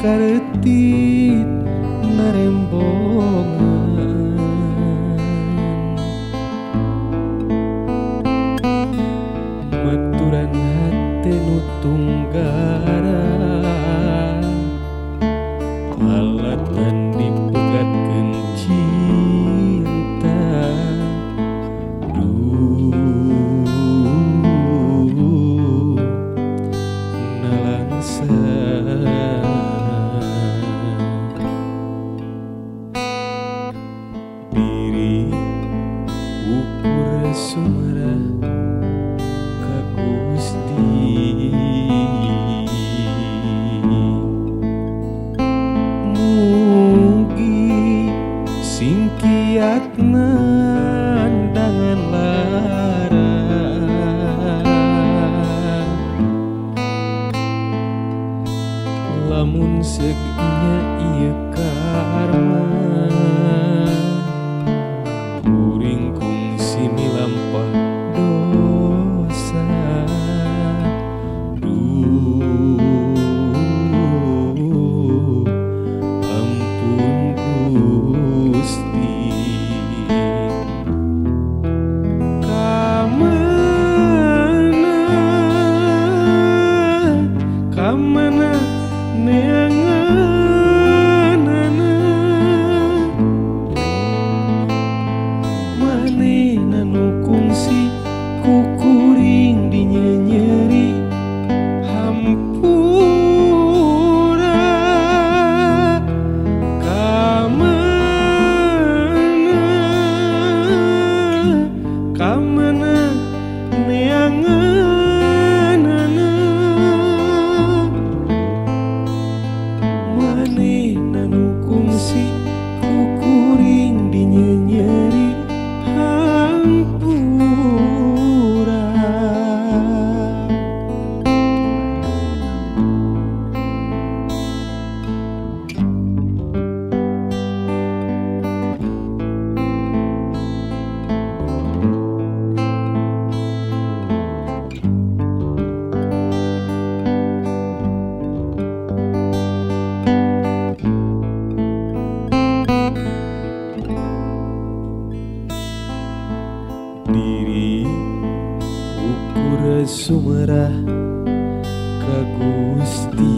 karetit narembongan maturan hate nu tunggara alatan dipegatkeun cinta nalangsa diri ukur sumerah ka Gusti mugi singkiatna andangan lara lamun segnya ieu karma kuring kungsi milampah dosa ampun Gusti kamana neanganana manehna nu kungsi ku kuring dinyenyeri hampura kamana neanganana manehna nu kungsi ku kuring dinyenyeri hampura diri ukur sumerah ka Gusti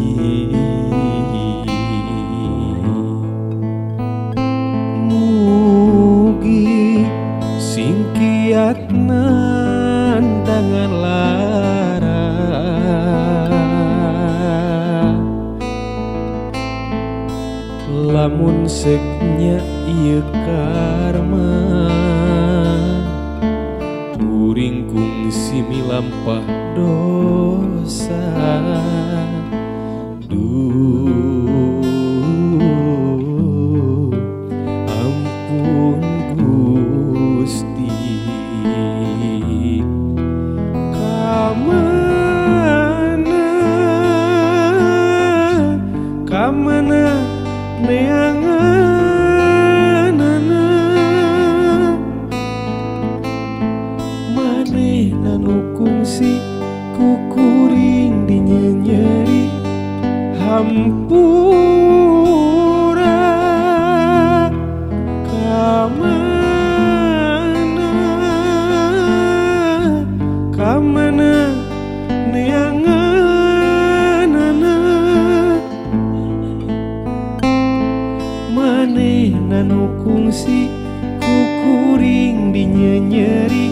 mugi singkiatna andangan lara lamun segnya ieu karma kuring kungsi milampah dosa ampun Gusti kamana neanganana manehna nu kungsi ku kuring dinyenyeri hampura kamana neanganana manehna nu kungsi ku kuring dinyenyeri